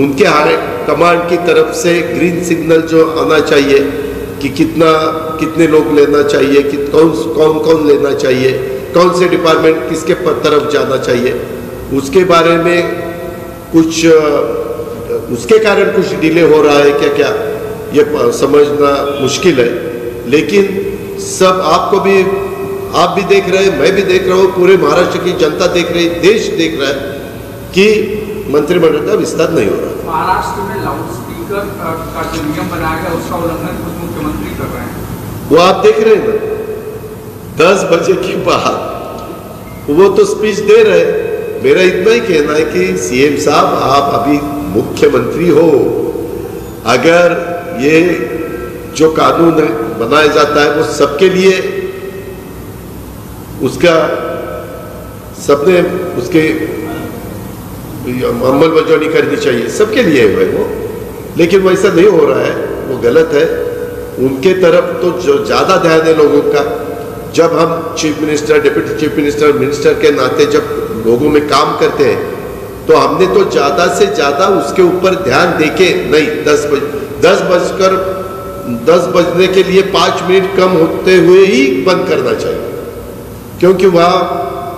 उनके हाई कमांड की तरफ से ग्रीन सिग्नल जो आना चाहिए कि कितने लोग लेना चाहिए, कि कौन लेना चाहिए, कौन से डिपार्टमेंट किसके तरफ जाना चाहिए, उसके बारे में कुछ, उसके कारण कुछ डिले हो रहा है क्या ये समझना मुश्किल है. लेकिन सब आप भी देख रहे हैं, मैं भी देख रहा हूँ, पूरे महाराष्ट्र की जनता देख रही, देश देख रहा है कि मंत्रिमंडल का विस्तार नहीं हो रहा. महाराष्ट्र में लाउड स्पीकर का जो नियम बनाया गया उसका उल्लंघन कुछ मुख्यमंत्री कर रहे हैं, वो आप देख रहे हैं ना. 10 बजे के बाद वो तो स्पीच दे रहे हैं. मेरा इतना ही कहना है कि सीएम साहब, आप अभी मुख्यमंत्री हो. अगर ये जो कानून बनाया जाता है वो सबके लिए, उसका सबने उसके अमलबजावनी करनी चाहिए, सबके लिए है वो. लेकिन वैसा नहीं हो रहा है, वो गलत है. उनके तरफ तो जो ज़्यादा ध्यान है लोगों का. जब हम chief minister, deputy chief minister, minister के नाते जब लोगों में काम करते हैं तो हमने तो ज़्यादा से ज़्यादा उसके ऊपर ध्यान देके नहीं, 10 बजने के लिए 5 मिनट कम होते हुए ही बंद करना चाहिए, क्योंकि वहाँ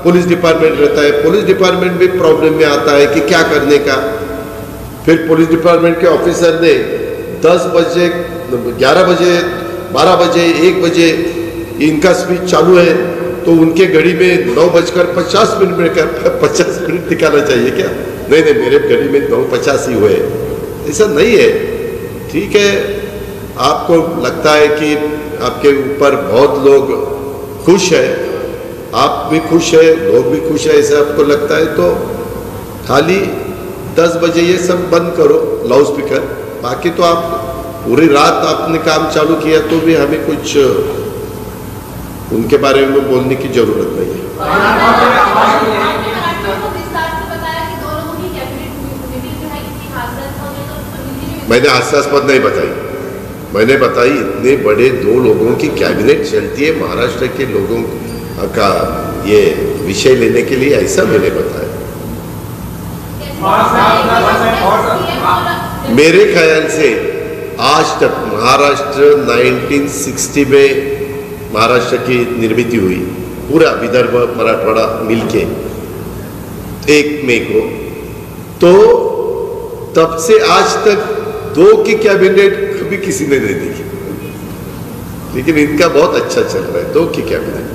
पुलिस डिपार्टमेंट रहता है. पुलिस डिपार्टमेंट भी प्रॉब्लम में आता है कि क्या करने का. फिर पुलिस डिपार्टमेंट के ऑफिसर ने 10 बजे, 11 बजे, 12 बजे, 1 बजे इनका स्पीच चालू है तो उनके घड़ी में 9:50 में 50 मिनट दिखाना चाहिए क्या? नहीं, मेरे घड़ी में 9:50 ही हुए. ऐसा नहीं है. ठीक है, आपको लगता है कि आपके ऊपर बहुत लोग खुश है, आप भी खुश है, लोग भी खुश है, ऐसा आपको लगता है तो खाली 10 बजे ये सब बंद करो लाउड स्पीकर. बाकी तो आप पूरी रात आपने काम चालू किया तो भी हमें कुछ उनके बारे में बोलने की जरूरत नहीं है. मैंने हास्यास्पद नहीं बताई. मैंने बताई इतने बड़े 2 लोगों की कैबिनेट चलती है महाराष्ट्र के लोगों का ये विषय लेने के लिए, ऐसा मैंने बताया. मेरे ख्याल से आज तक महाराष्ट्र 1960 में महाराष्ट्र की निर्मित हुई, पूरा विदर्भ मराठवाड़ा मिलके 1 मई को, तो तब से आज तक 2 की कैबिनेट कभी किसी ने नहीं देखी, लेकिन इनका बहुत अच्छा चल रहा है 2 की कैबिनेट।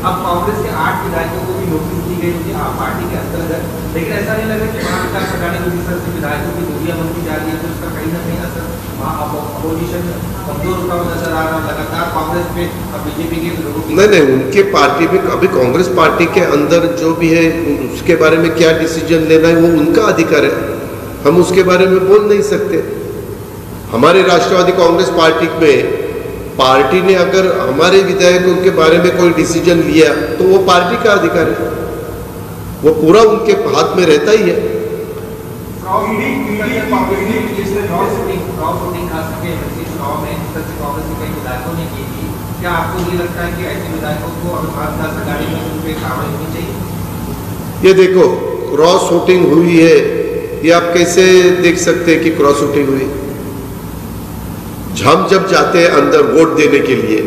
अब कांग्रेस के 8 विधायकों को भी नोटिस दी गई उनकी पार्टी के अंतर्गत, लेकिन ऐसा नहीं लगा कि महाविकास अघाड़ी की तरफ से विधायकों की दूरियां बनती जा रही है, तो उसका कहीं ना कहीं असर अपोजिशन कमजोर होता हुआ नजर आ रहा है लगातार कांग्रेस पे बीजेपी के लोगों की। नहीं, उनके पार्टी में अभी कांग्रेस पार्टी के अंदर जो भी है उसके बारे में क्या डिसीजन लेना है वो उनका अधिकार है, हम उसके बारे में बोल नहीं सकते। हमारे राष्ट्रवादी कांग्रेस पार्टी में पार्टी ने अगर हमारे विधायकों के बारे में कोई डिसीजन लिया तो वो पार्टी का अधिकार है, वो पूरा उनके हाथ में रहता ही है। क्या आपको ये लगता है कि ऐसे विधायकों को महाविकास अघाड़ी में उन पे कार्रवाई होनी चाहिए? ये देखो क्रॉस वोटिंग हुई है, ये आप कैसे देख सकते हैं कि क्रॉस वोटिंग हुई? हम जब जाते हैं अंदर वोट देने के लिए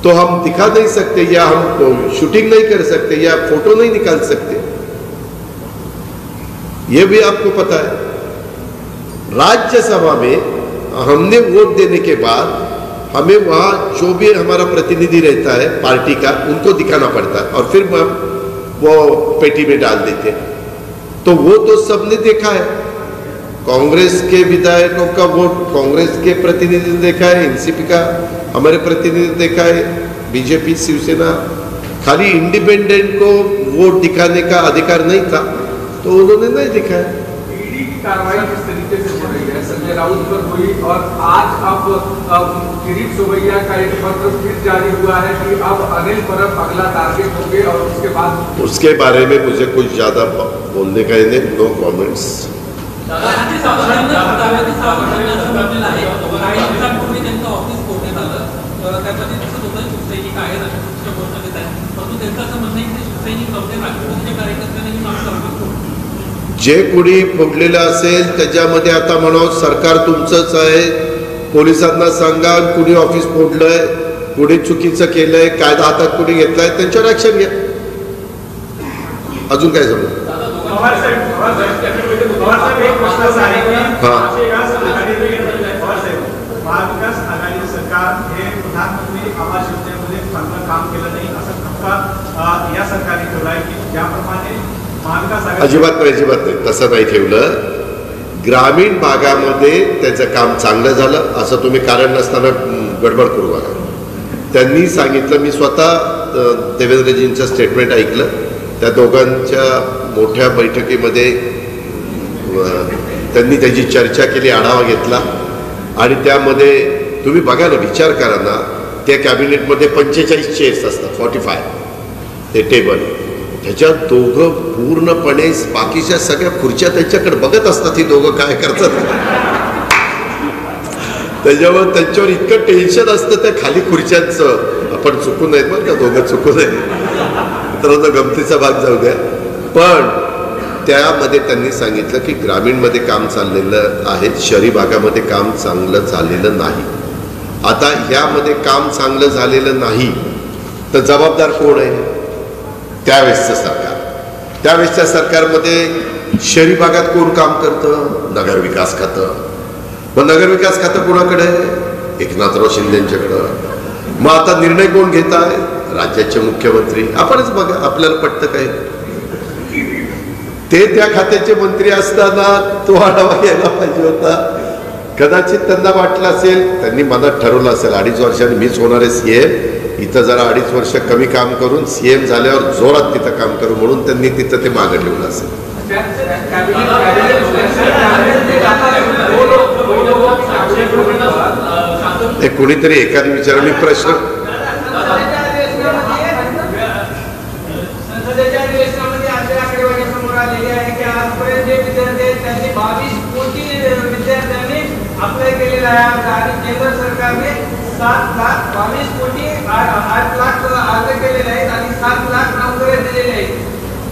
तो हम दिखा नहीं सकते, या हम शूटिंग नहीं कर सकते, या फोटो नहीं निकाल सकते, यह भी आपको पता है। राज्यसभा में हमने वोट देने के बाद हमें वहां जो भी हमारा प्रतिनिधि रहता है पार्टी का, उनको दिखाना पड़ता है और फिर वो पेटी में डाल देते हैं। तो वो तो सबने देखा है, कांग्रेस के विधायकों का वोट कांग्रेस के प्रतिनिधि ने देखा है, एनसीपी का हमारे प्रतिनिधि ने देखा है, बीजेपी शिवसेना, खाली इंडिपेंडेंट को वोट दिखाने का अधिकार नहीं था तो उन्होंने नहीं दिखाया। ईडी की कार्रवाई किस तरीके से हो रही है? संजय राउत पर हुई और आज अब किरीट सोमैया का एक पत्र फिर जारी हुआ है कि अब अनिल परब अगला टारगेट होंगे और उसके बाद उसके बारे में मुझे कुछ ज्यादा बोलने का इन्हें नो कॉमेंट्स। जे कुणी फोडलेलं असेल त्याच्यामध्ये आता म्हणावं सरकार तुमचंच आहे, पोलिसांना सांगा कुणी ऑफिस फोडलंय, कुणी चुकीचं केलंय, कायदा हातात कुणी घेतलाय, त्यांच्यावर ऍक्शन घ्या। अजून काय सांगू? महाविकास आघाडी सरकार हे प्रधानमंत्री आवास योजनेमध्ये चांगलं काम केलं नाही असा ठपका या सरकारने ठेवला आहे की ज्याप्रमाणे महाविकास आघाडी अजिबात नाही, तसं नाही ठेवलं। ग्रामीण भागामध्ये त्याचं काम चांगलं झालं असं तुम्ही कारण नसताना गडबड करू नका। त्यांनी सांगितलं, मी स्वतः देवेंद्रजींचं स्टेटमेंट ऐकलं, त्या दोघांच्या मोठ्या बैठकीमध्ये त्यांनी त्याची चर्चा केली, आढावा घेतला आणि त्यामध्ये तुम्ही बघा ना, विचार करा ना, त्या कॅबिनेटमध्ये 45 चेअर्स असतात, 45 ते टेबल, त्याच्यात दोघं पूर्णपणे बाकीच्या सगळ्या खुर्च्या त्यांच्याकडे बघत असतात, ही दोघं काय करतात त्याच्यावर त्यांच्यावर इतकं टेन्शन असतं त्या खाली खुर्च्यांचं। आपण चुकून नाहीत बरं का, दोघं चुकून नाही मित्रांनो, गमतीचा भाग जाऊ द्या। पण त्यामध्ये त्यांनी सांगितलं की ग्रामीणमध्ये काम चाललेलं आहे, शहरी भागामध्ये काम चांगलं झालेलं नाही। आता यामध्ये काम चांगलं झालेलं नाही तर जबाबदार कोण आहे? त्यावेळेसचं सरकार। त्यावेळेसच्या सरकारमध्ये शहरी भागात कोण काम करतं? नगरविकास खातं। मग नगरविकास खातं कोणाकडे आहे? एकनाथराव शिंदेंच्याकडं। मग आता निर्णय कोण घेत आहे? राज्याचे मुख्यमंत्री। आपणच बघा, आपल्याला पटतं काय? ते त्या खात्याचे मंत्री असताना तो आढावा घ्यायला पाहिजे होता। कदाचित त्यांना वाटलं असेल, त्यांनी मनात ठरवलं असेल 2.5 वर्षांनी मीच होणार आहे सीएम, इथं जरा 2.5 वर्ष कमी काम करून सीएम झाल्यावर जोरात तिथं काम करू, म्हणून त्यांनी तिथं ते मागं ठेवलं असेल। कोणीतरी एकाने विचारले प्रश्न, अप्लाय केलेला आहे आणि केंद्र सरकारने 7,22,8,00,000 महाराष्ट्राला अर्ज केलेले आहेत आणि 7 लाख नोकऱ्या दिलेल्या आहेत,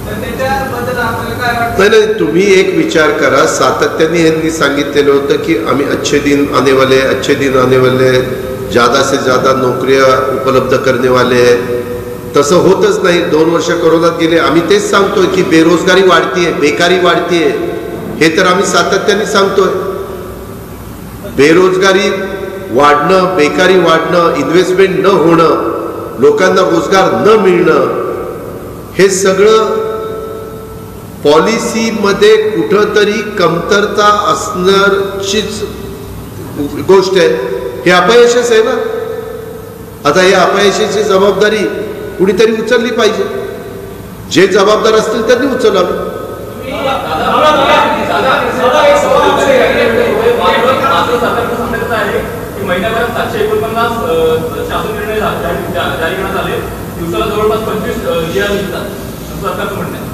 तर त्याच्याबद्दल आपल्याला काय वाटतं? नाही, तुम्ही एक विचार करा. सातत्याने यांनी सांगितलेलं होतं की आम्ही अच्छे दिन आने वाले, ज़्यादा से ज़्यादा नोकऱ्या उपलब्ध करने वाले हैं. तसं होतच नाही. 2 वर्ष कोरोनात गेले. आम्ही तेच सांगतोय की बेरोजगारी वाढतीये, बेकारी वाढतीये, हे तर आम्ही सातत्याने सांगतोय. बेरोजगारी वाढणं, बेकारी वाढणं, इन्व्हेस्टमेंट न होणं, लोकांना रोजगार न मिळणं, हे सगळं पॉलिसीमध्ये कुठंतरी कमतरता असणारचीच गोष्ट आहे. हे अपयशच आहे ना. आता या अपयशाची जबाबदारी कुणीतरी उचलली पाहिजे. जे जबाबदार असतील त्यांनी उचलावी. महिन्याभरात 749 शासन निर्णय जारी करण्यात आले. दिवसाला जवळपास 25 GR निघतात सरकारचं म्हणणं आहे.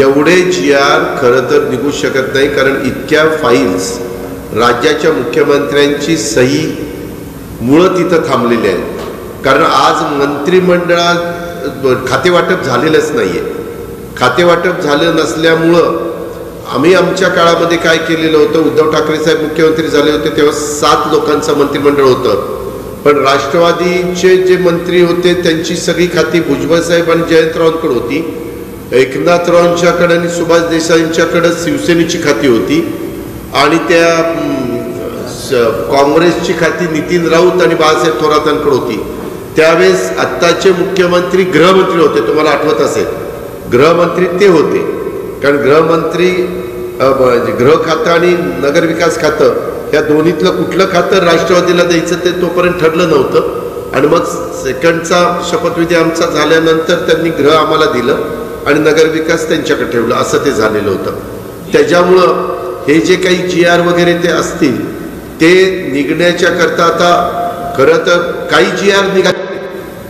एवढे GR खरं तर निघू शकत नाही, कारण इतक्या फाईल्स राज्याच्या मुख्यमंत्र्यांची सही मुळं तिथं थांबलेली आहेत. कारण आज मंत्रिमंडळात खातेवाटप झालेलंच नाही आहे. खातेवाटप झालं नसल्यामुळं आम्ही आमच्या काळामध्ये काय केलेलं होतं, उद्धव ठाकरे साहेब मुख्यमंत्री झाले होते तेव्हा 7 लोकांचं मंत्रिमंडळ होतं. पण राष्ट्रवादीचे जे मंत्री होते त्यांची सगळी खाती भुजबळ साहेब आणि जयंतरावांकडे होती. एकनाथरावांच्याकडे आणि सुभाष देसाईंच्याकडे शिवसेनेची खाती होती आणि त्या काँग्रेसची खाती नितीन राऊत आणि बाळासाहेब थोरातांकडे होती. त्यावेळेस आत्ताचे मुख्यमंत्री गृहमंत्री होते, तुम्हाला आठवत असेल. गृहमंत्री ते होते, कारण गृहमंत्री गृह खातं आणि नगरविकास खातं या दोन्हीतलं कुठलं खातं राष्ट्रवादीला द्यायचं ते तोपर्यंत ठरलं नव्हतं. आणि मग सेकंडचा शपथविधी आमचा झाल्यानंतर त्यांनी गृह आम्हाला दिलं आणि नगरविकास त्यांच्याकडे ठेवलं, असं ते झालेलं होतं. त्याच्यामुळं हे जे काही GR वगैरे ते असतील ते निघण्याच्या करता आता खरं तर काही GR निघा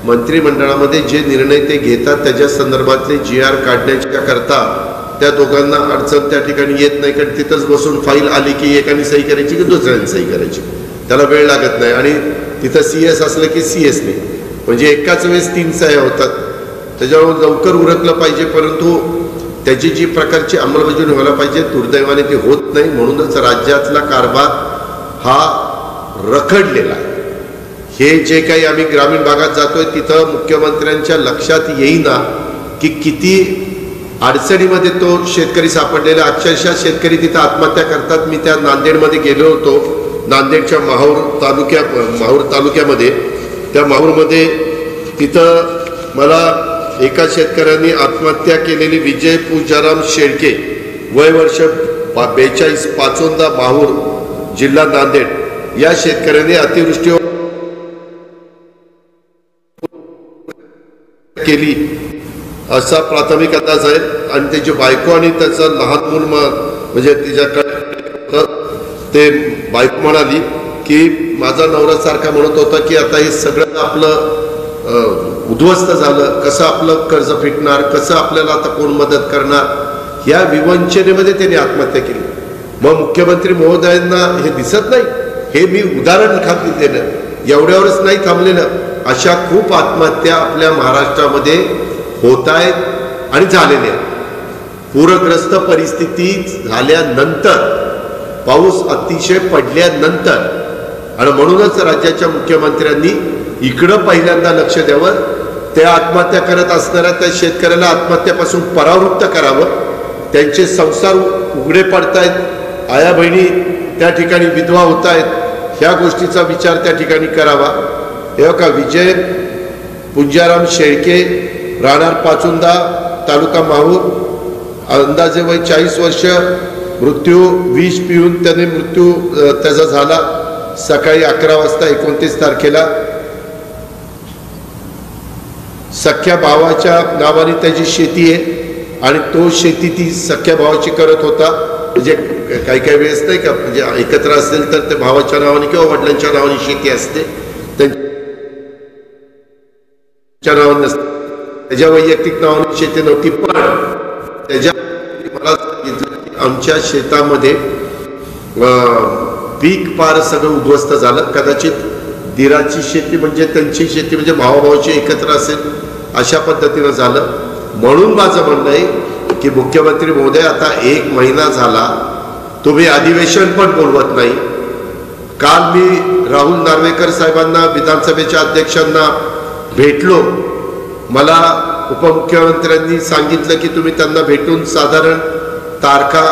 मंत्रिमंडळामध्ये जे निर्णय ते घेतात त्याच्या संदर्भातले GR काढण्याच्या करता त्या दोघांना अडचण त्या ठिकाणी येत नाही, कारण तिथंच बसून फाईल आली की एकाने सही करायची की दुसऱ्याने सही करायची, त्याला वेळ लागत नाही. आणि तिथं CS असलं की CS नाही, म्हणजे एकाच वेळेस 3 सह्या होतात. त्याच्यामुळे लवकर उरकलं पाहिजे, परंतु त्याची जी प्रकारची अंमलबजावणी व्हायला पाहिजे दुर्दैवाने ते होत नाही. म्हणूनच राज्यातला कारभार हा रखडलेला आहे. हे जे काही आम्ही ग्रामीण भागात जातोय तिथं मुख्यमंत्र्यांच्या लक्षात येईना की किती अडचणीमध्ये तो शेतकरी सापडलेला. अक्षरशः शेतकरी तिथं आत्महत्या करतात. मी त्या नांदेडमध्ये गेलो होतो, नांदेडच्या माहूर तालुक्यामध्ये. त्या माहूरमध्ये तिथं मला एका शेतकऱ्यांनी आत्महत्या केलेली विजय पूजाराम शेळके, वय वर्ष 42, पाचोंदा माहूर, जिल्हा नांदेड, या शेतकऱ्याने अतिवृष्टी केली असा प्राथमिक अंदाज आहे. आणि त्याची बायको आणि त्याचं लहान मूल म्हणजे तिच्याकडे ते बायको म्हणाली की माझा नवरा सारखा म्हणत होता की आता हे सगळं आपलं उद्ध्वस्त झालं, कसं आपलं कर्ज फिटणार, कसं आपल्याला आता कोण मदत करणार, या विवंचनेमध्ये त्यांनी आत्महत्या केली. मग मुख्यमंत्री महोदयांना हे दिसत नाही? हे मी उदाहरण खाती दिलं, एवढ्यावरच नाही थांबलेलं. अशा खूप आत्महत्या आपल्या महाराष्ट्रामध्ये होत आहेत आणि झालेल्या. पूरग्रस्त परिस्थिती झाल्यानंतर, पाऊस अतिशय पडल्यानंतर, आणि म्हणूनच राज्याच्या मुख्यमंत्र्यांनी इकडं पहिल्यांदा लक्ष द्यावं. त्या आत्महत्या करत असणाऱ्या त्या शेतकऱ्याला आत्महत्यापासून परावृत्त करावं. त्यांचे संसार उघडे पडतायत, आया बहिणी त्या ठिकाणी विधवा होत आहेत, ह्या गोष्टीचा विचार त्या ठिकाणी करावा. हे का विजय पूजाराम शेळके, राहणार पाचोंदा, तालुका माहूर, अंदाजे वय 40 वर्ष, मृत्यू विष पिऊन त्याने मृत्यू त्याचा झाला सकाळी 11 वाजता 29 तारखेला. सख्या भावाच्या नावाने त्याची शेती आहे आणि तो शेती ती सख्या भावाची करत होता. म्हणजे काही काही वेळेस नाही का, म्हणजे एकत्र असेल तर ते भावाच्या नावाने किंवा वडिलांच्या नावाने शेती असते, त्यांच्या नावाने नसते. त्याच्या वैयक्तिक नावाने शेती नव्हती. पण त्याच्या मला सांगितलं की आमच्या शेतामध्ये पीक पार सगळं उद्ध्वस्त झालं. कदाचित दिराची शेती म्हणजे त्यांची शेती म्हणजे भावाभावाची एकत्र असेल अशा पद्धतीनं झालं. म्हणून माझं म्हणणं आहे की मुख्यमंत्री महोदय, आता 1 महिना झाला, तुम्ही अधिवेशन पण बोलवत नाही. काल मी राहुल नार्वेकर साहेबांना, विधानसभेच्या अध्यक्षांना भेटलो. मला उपमुख्यमंत्र्यांनी सांगितलं की तुम्ही त्यांना भेटून साधारण तारखा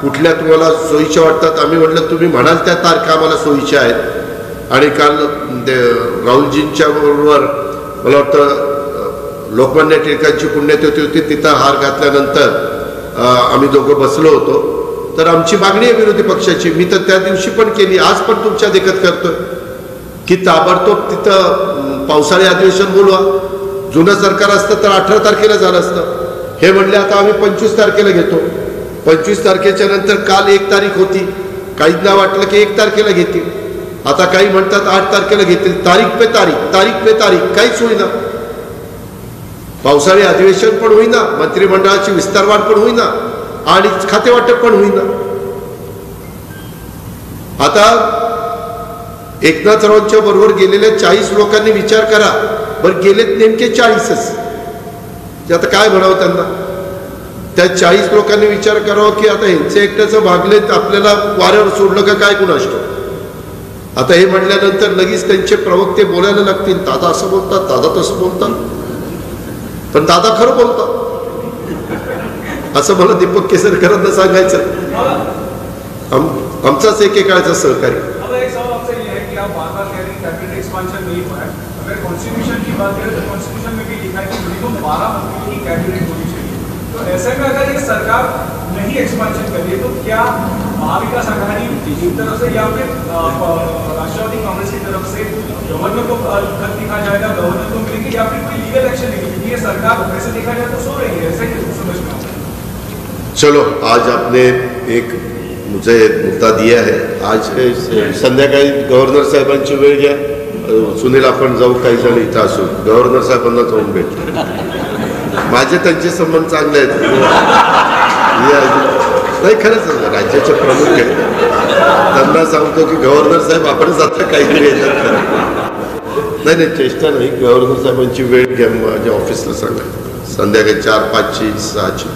कुठल्या तुम्हाला सोयीच्या वाटतात. आम्ही म्हटलं तुम्ही म्हणाल त्या तारखा आम्हाला सोयीच्या आहेत. आणि काल राहुलजींच्या बरोबर मला वाटतं लोकमान्य टिळकांची पुण्यतिथी होती, तिथं हार घातल्यानंतर आम्ही दोघं बसलो होतो. तर आमची मागणी आहे विरोधी पक्षाची, मी तर त्या दिवशी पण केली, आज पण तुमच्या देखत करतोय की ताबडतोब तिथं पावसाळी अधिवेशन बोलवा. जुनं सरकार असतं तर 18 तारखेला झालं असतं. हे म्हणले आता आम्ही 25 तारखेला घेतो. 25 तारखेच्या नंतर काल 1 तारीख होती, काहींना वाटलं की 1 तारखेला घेतील. आता काही म्हणतात 8 तारखेला घेतील. तारीख पे तारीख काहीच होईना. पावसाळी अधिवेशन पण होईना, मंत्रिमंडळाची विस्तारवाढ पण होईना आणि खातेवाटप पण होईना. आता एकनाथरावांच्या बरोबर गेलेल्या 40 लोकांनी विचार करा, बरं गेलेत नेमके 40च, ते आता काय म्हणावं त्यांना. त्या 40 लोकांनी विचार करावा की आता ह्यांचं एकट्याचं भागले आपल्याला वाऱ्यावर सोडलं का काय कुणास ठाऊक. आता हे म्हणल्यानंतर लगेच त्यांचे प्रवक्ते बोलायला लागतील, दादा असं बोलतात, दादा तसं बोलतात. पण दादा खरं बोलतात असं मला दीपक केसरकरांना सांगायचं. आमचाच एकेकाळचा सहकारी. एक सवाल आपसे ये है कि आप बार-बार कह रहे हैं कैबिनेट एक्सपेंशन नहीं हुआ है. अगर कॉन्स्टिट्यूशन की बात करें तो कॉन्स्टिट्यूशन में भी लिखा है कि मिनिमम 12 मंत्री की कैबिनेट होनी चाहिए. तो ऐसे में अगर ये सरकार नहीं एक्सपेंशन कर रही है तो क्या महाविकास आघाड़ी की तरफ से या फिर राष्ट्रवादी कांग्रेस की तरफ से गवर्नर को खत लिखा जाएगा, गवर्नर को मिलेगी या फिर कोई लीगल एक्शन लेगी? क्योंकि ये सरकार वैसे देखा जाए तो सो रही है, ऐसे ही समझ में आता है. चलो, आज आपने एक मुझे मुद्दा दिया है. आज संध्याकाळी गव्हर्नर साहेबांची वेळ घ्या. सुनील आपण जाऊ, काही जण इथं असू, गव्हर्नर साहेबांना जाऊन भेट. माझे त्यांचे संबंध चांगले आहेत. नाही, खरंच राज्याचे प्रमुख आहेत, त्यांना सांगतो की गव्हर्नर साहेब आपणच आता काहीतरी येतात. नाही चेष्टा नाही. गव्हर्नर साहेबांची वेळ घ्या, माझ्या ऑफिसला सांगा संध्याकाळी 4, 5, 6ची.